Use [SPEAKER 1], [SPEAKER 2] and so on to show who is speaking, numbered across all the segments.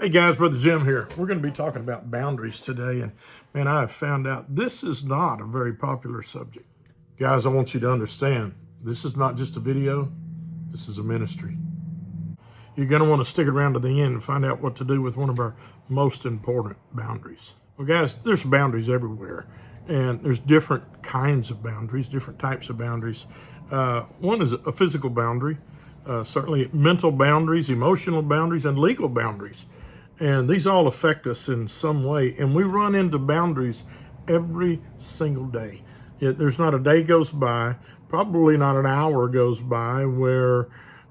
[SPEAKER 1] Hey guys, Brother Jim here. We're going to be talking about boundaries today, and man, I have found out this is not a very popular subject. Guys, I want you to understand, this is not just a video, this is a ministry. You're going to want to stick around to the end and find out what to do with one of our most important boundaries. Well guys, there's boundaries everywhere, and there's different kinds of boundaries, different types of boundaries. One is a physical boundary, certainly mental boundaries, emotional boundaries, and legal boundaries. And these all affect us in some way. And we run into boundaries every single day. There's not a day goes by, probably not an hour goes by where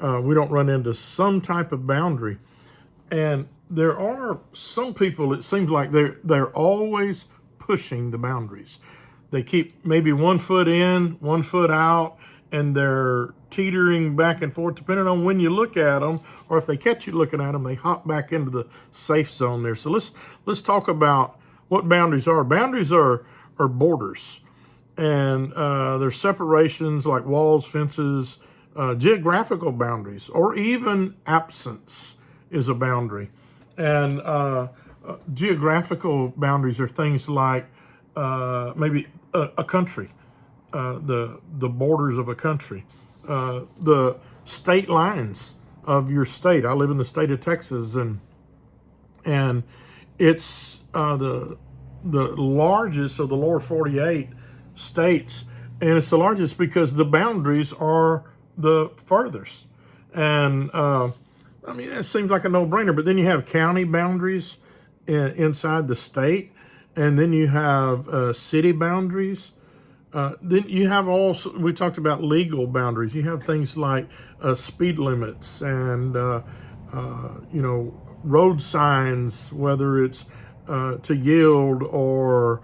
[SPEAKER 1] we don't run into some type of boundary. And there are some people, it seems like they're always pushing the boundaries. They keep maybe 1 foot in, 1 foot out, and they're teetering back and forth depending on when you look at them, or if they catch you looking at them, they hop back into the safe zone there. So let's talk about what boundaries are. Boundaries are borders, and they're separations like walls, fences, geographical boundaries, or even absence is a boundary. And geographical boundaries are things like maybe a country, the borders of a country, the state lines of your state. I live in the state of Texas, and it's the largest of the lower 48 states, and it's the largest because the boundaries are the furthest. And I mean, it seems like a no-brainer, but then you have county boundaries inside the state, and then you have city boundaries. Then you have also, we talked about legal boundaries. You have things like speed limits and, road signs, whether it's to yield or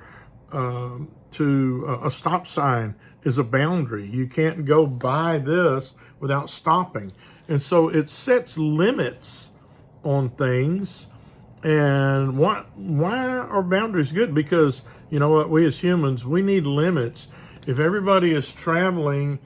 [SPEAKER 1] to a stop sign is a boundary. You can't go by this without stopping. And so it sets limits on things. And why are boundaries good? Because, you know what, we as humans, we need limits. If everybody is traveling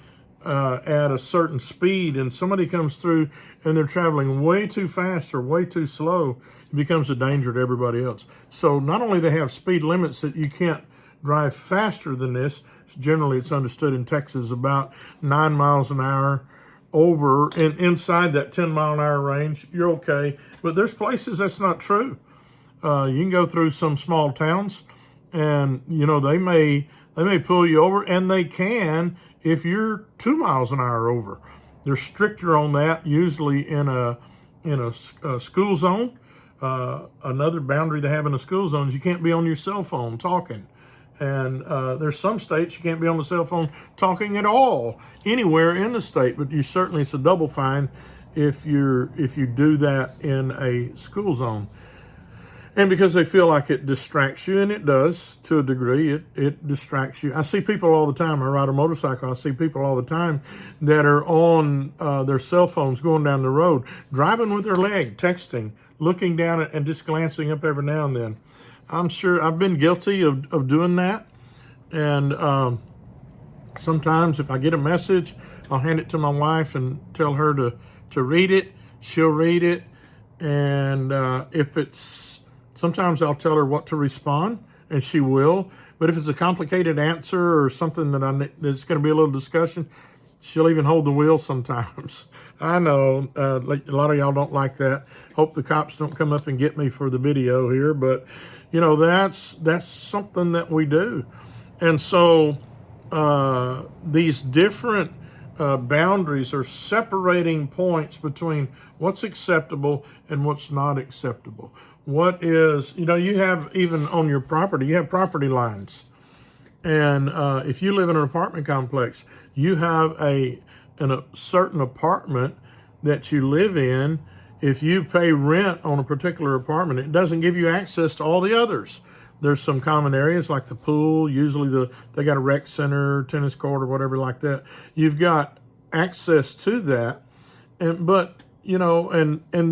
[SPEAKER 1] at a certain speed and somebody comes through and they're traveling way too fast or way too slow, it becomes a danger to everybody else. So not only they have speed limits that you can't drive faster than this, generally it's understood in Texas about 9 miles an hour over, and inside that 10 mile an hour range, you're okay. But there's places that's not true. You can go through some small towns and, they may pull you over, and they can if you're 2 miles an hour over. They're stricter on that, usually in a school zone. Another boundary they have in a school zone is you can't be on your cell phone talking. And there's some states you can't be on the cell phone talking at all anywhere in the state, but it's a double fine if you do that in a school zone. And because they feel like it distracts you, and it does to a degree, it distracts you. I see people all the time. I ride a motorcycle. I see people all the time that are on their cell phones going down the road, driving with their leg, texting, looking down and just glancing up every now and then. I'm sure I've been guilty of doing that. And sometimes if I get a message, I'll hand it to my wife and tell her to read it. She'll read it. And sometimes I'll tell her what to respond, and she will. But if it's a complicated answer or something that's going to be a little discussion, she'll even hold the wheel sometimes. I know a lot of y'all don't like that. Hope the cops don't come up and get me for the video here, but that's something that we do. And so these different boundaries are separating points between what's acceptable and what's not acceptable. What is, you have, even on your property, you have property lines. And if you live in an apartment complex, you have a certain apartment that you live in. If you pay rent on a particular apartment, it doesn't give you access to all the others. There's some common areas like the pool. Usually they got a rec center, tennis court, or whatever like that. You've got access to that. And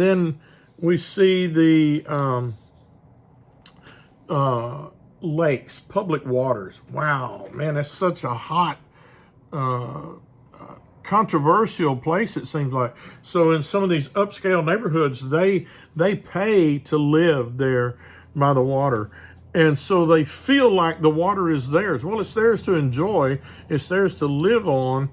[SPEAKER 1] then we see the lakes, public waters. Wow, man, that's such a hot controversial place, it seems like. So in some of these upscale neighborhoods, they pay to live there by the water. And so they feel like the water is theirs. Well, it's theirs to enjoy. It's theirs to live on.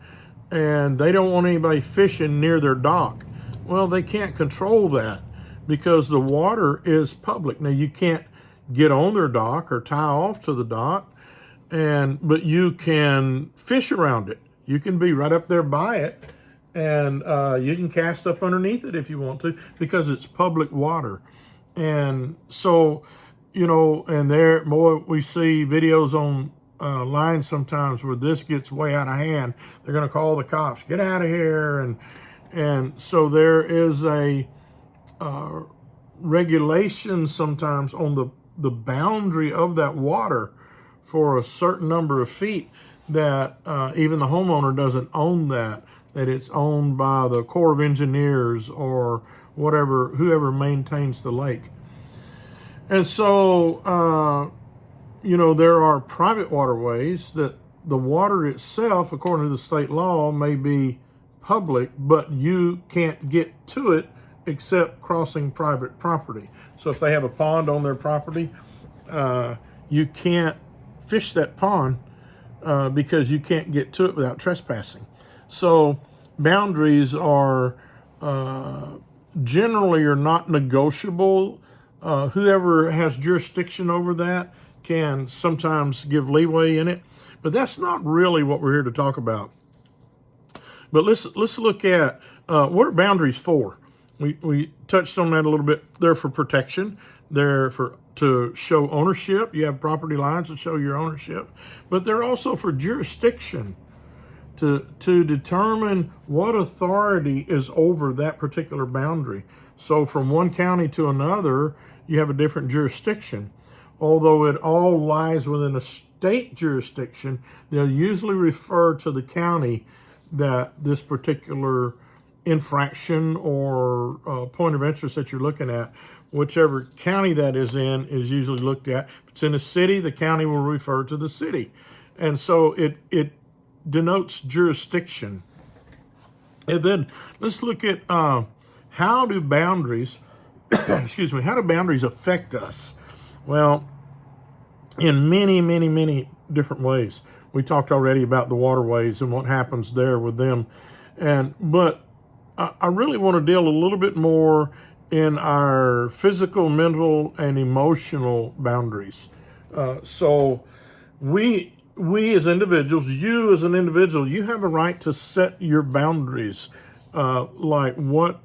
[SPEAKER 1] And they don't want anybody fishing near their dock. Well, they can't control that because the water is public. Now, you can't get on their dock or tie off to the dock, but you can fish around it. You can be right up there by it, and you can cast up underneath it if you want to because it's public water. And so, and there, boy, we see videos on line sometimes where this gets way out of hand. They're going to call the cops, get out of here. And so there is a regulation sometimes on the boundary of that water for a certain number of feet that even the homeowner doesn't own that it's owned by the Corps of Engineers or whoever maintains the lake. And so, there are private waterways that the water itself, according to the state law, may be public, but you can't get to it except crossing private property. So if they have a pond on their property, you can't fish that pond because you can't get to it without trespassing. So boundaries are generally are not negotiable. Whoever has jurisdiction over that can sometimes give leeway in it, but that's not really what we're here to talk about. But let's look at what are boundaries for. We touched on that a little bit. They're for protection. They're to show ownership. You have property lines that show your ownership, but they're also for jurisdiction, to determine what authority is over that particular boundary. So from one county to another, you have a different jurisdiction. Although it all lies within a state jurisdiction, they'll usually refer to the county that this particular infraction or point of interest that you're looking at, whichever county that is in, is usually looked at. If it's in a city, the county will refer to the city. And so it denotes jurisdiction. And then let's look at how do boundaries, how do boundaries affect us? Well, in many, many, many different ways. We talked already about the waterways and what happens there with them. But I really want to deal a little bit more in our physical, mental, and emotional boundaries. So we as individuals, you as an individual, you have a right to set your boundaries. Like what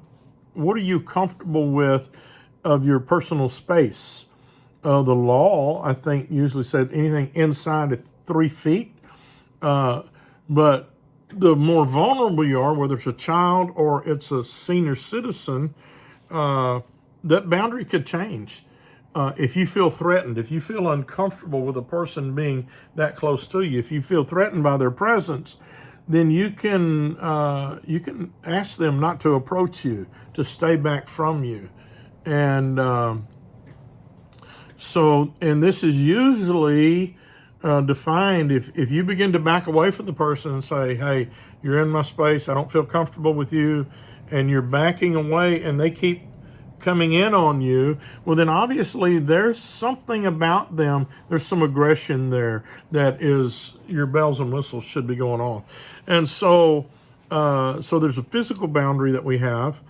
[SPEAKER 1] are you comfortable with of your personal space? The law, I think, usually said anything inside of 3 feet. But the more vulnerable you are, whether it's a child or it's a senior citizen, that boundary could change. If you feel threatened, if you feel uncomfortable with a person being that close to you, if you feel threatened by their presence, then you can ask them not to approach you, to stay back from you. And and this is usually defined if you begin to back away from the person and say, hey, you're in my space, I don't feel comfortable with you, and you're backing away and they keep coming in on you, well, then obviously there's something about them, there's some aggression there that is, your bells and whistles should be going off. And so there's a physical boundary that we have.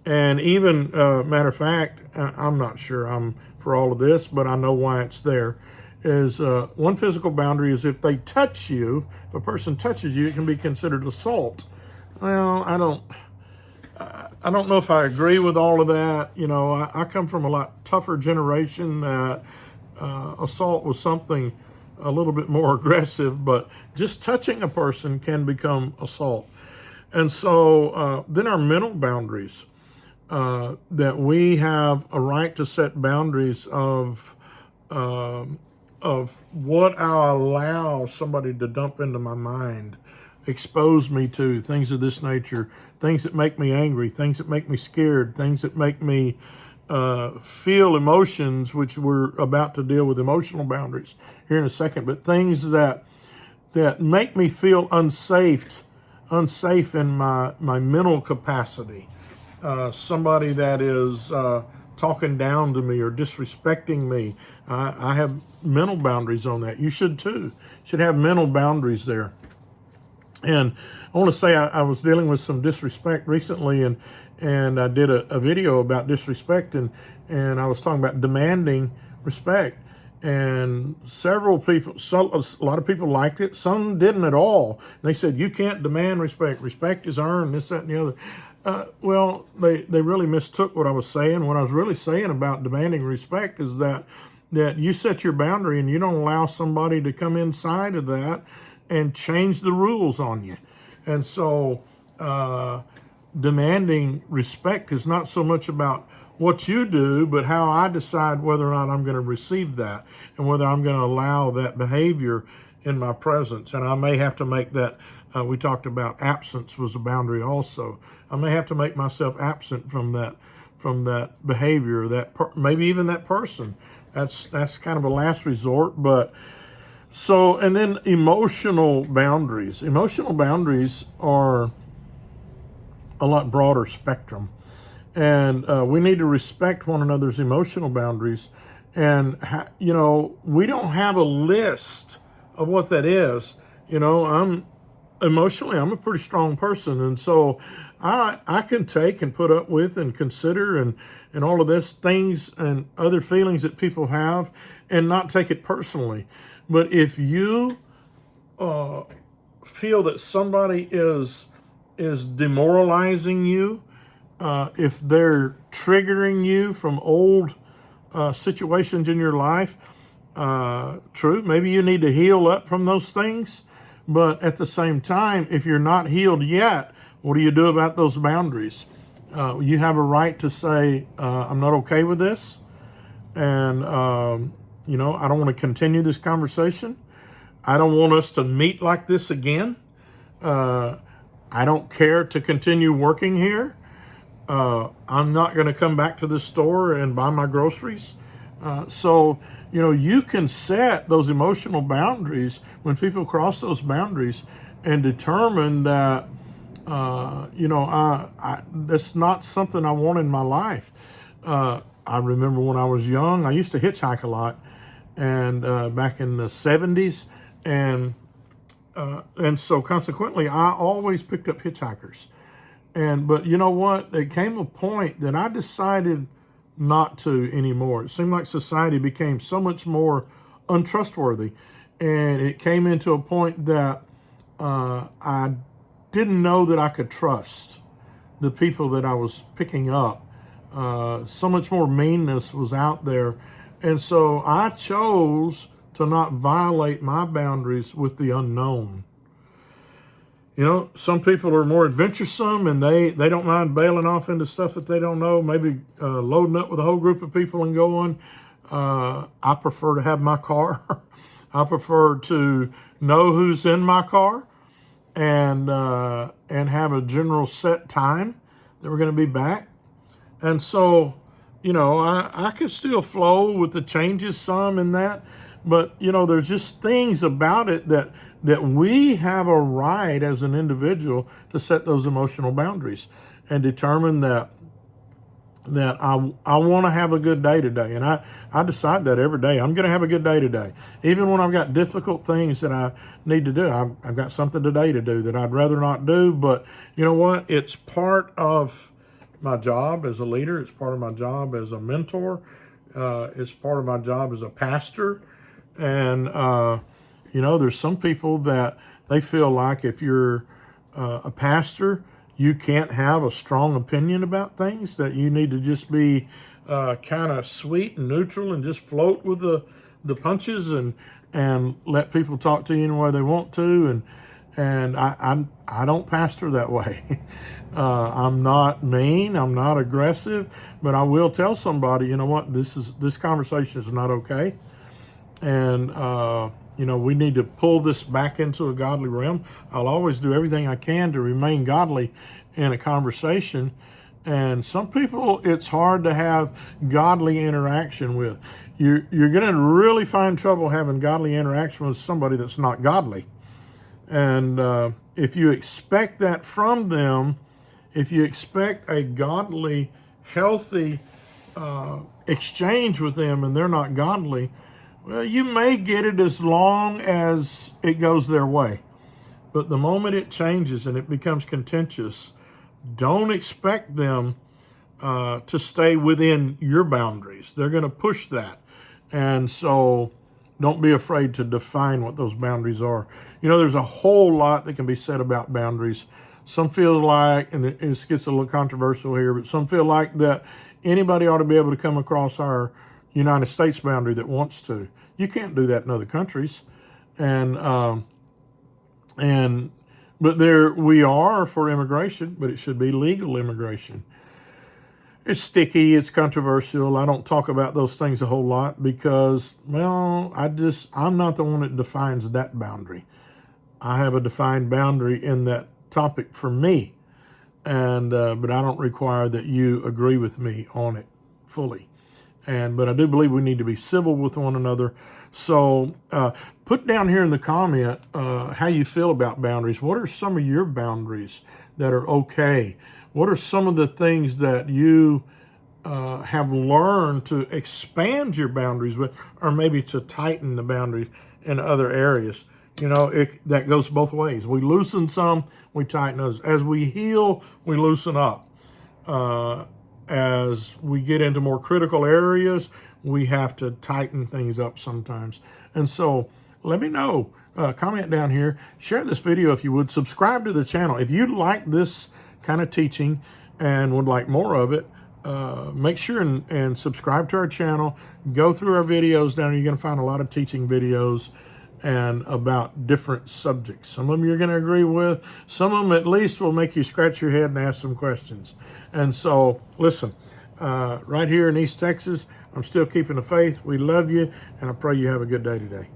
[SPEAKER 1] And even, matter of fact, I'm not sure I'm for all of this, but I know why it's there, is one physical boundary is if they touch you, if a person touches you, it can be considered assault. Well, I don't know if I agree with all of that. I come from a lot tougher generation that assault was something a little bit more aggressive, but just touching a person can become assault. And so then our mental boundaries, that we have a right to set boundaries of what I allow somebody to dump into my mind, expose me to, things of this nature, things that make me angry, things that make me scared, things that make me feel emotions, which we're about to deal with emotional boundaries here in a second, but things that make me feel unsafe unsafe in my mental capacity. Somebody that is talking down to me or disrespecting me. I have mental boundaries on that. You should too. Should have mental boundaries there. And I want to say I was dealing with some disrespect recently, and I did a video about disrespect, and I was talking about demanding respect. And several people, a lot of people liked it. Some didn't at all. They said, you can't demand respect. Respect is earned, this, that, and the other. Well, they really mistook what I was saying. What I was really saying about demanding respect is that you set your boundary and you don't allow somebody to come inside of that and change the rules on you. And so demanding respect is not so much about what you do, but how I decide whether or not I'm going to receive that and whether I'm going to allow that behavior in my presence. And I may have to make that, we talked about absence was a boundary also. I may have to make myself absent from that behavior, maybe even that person. That's kind of a last resort. But so, and then emotional boundaries. Emotional boundaries are a lot broader spectrum. And we need to respect one another's emotional boundaries. And, we don't have a list of what that is. I'm a pretty strong person. And so I can take and put up with and consider and all of this things and other feelings that people have and not take it personally. But if you feel that somebody is demoralizing you, if they're triggering you from old situations in your life, true, maybe you need to heal up from those things. But at the same time, if you're not healed yet, what do you do about those boundaries? You have a right to say, I'm not okay with this. And, I don't want to continue this conversation. I don't want us to meet like this again. I don't care to continue working here. I'm not going to come back to the store and buy my groceries. So, you can set those emotional boundaries when people cross those boundaries and determine that, that's not something I want in my life. I remember when I was young, I used to hitchhike a lot, and back in the 70s, and so consequently, I always picked up hitchhikers. But you know what? There came a point that I decided not to anymore. It seemed like society became so much more untrustworthy. And it came into a point that I didn't know that I could trust the people that I was picking up. So much more meanness was out there. And so I chose to not violate my boundaries with the unknown. Some people are more adventuresome and they don't mind bailing off into stuff that they don't know, maybe loading up with a whole group of people and going. I prefer to have my car. I prefer to know who's in my car and have a general set time that we're going to be back. And so, I could still flow with the changes some in that, but, there's just things about it that we have a right as an individual to set those emotional boundaries and determine that I want to have a good day today. And I decide that every day. I'm going to have a good day today. Even when I've got difficult things that I need to do. I've got something today to do that I'd rather not do. But you know what? It's part of my job as a leader. It's part of my job as a mentor. It's part of my job as a pastor. And, there's some people that they feel like if you're a pastor, you can't have a strong opinion about things, that you need to just be kind of sweet and neutral and just float with the punches and let people talk to you in the way they want to. And I don't pastor that way. I'm not mean. I'm not aggressive, but I will tell somebody, you know what, this conversation is not okay. And, we need to pull this back into a godly realm. I'll always do everything I can to remain godly in a conversation. And some people, it's hard to have godly interaction with. You're going to really find trouble having godly interaction with somebody that's not godly. And if you expect that from them, if you expect a godly, healthy exchange with them and they're not godly, well, you may get it as long as it goes their way. But the moment it changes and it becomes contentious, don't expect them to stay within your boundaries. They're going to push that. And so don't be afraid to define what those boundaries are. You know, there's a whole lot that can be said about boundaries. Some feel like, and it gets a little controversial here, but some feel like that anybody ought to be able to come across our United States boundary that wants to. You can't do that in other countries. But there we are for immigration, but it should be legal immigration. It's sticky, it's controversial. I don't talk about those things a whole lot because, well, I'm not the one that defines that boundary. I have a defined boundary in that topic for me, and but I don't require that you agree with me on it fully. But I do believe we need to be civil with one another. So put down here in the comment how you feel about boundaries. What are some of your boundaries that are okay? What are some of the things that you have learned to expand your boundaries with, or maybe to tighten the boundaries in other areas? You know, that goes both ways. We loosen some, we tighten others. As we heal, we loosen up. As we get into more critical areas, we have to tighten things up sometimes. And so let me know. Comment down here. Share this video if you would. Subscribe to the channel. If you like this kind of teaching and would like more of it, make sure and subscribe to our channel. Go through our videos down here. You're going to find a lot of teaching videos and about different subjects. Some of them you're going to agree with. Some of them at least will make you scratch your head and ask some questions. And so, listen, right here in East Texas, I'm still keeping the faith. We love you, and I pray you have a good day today.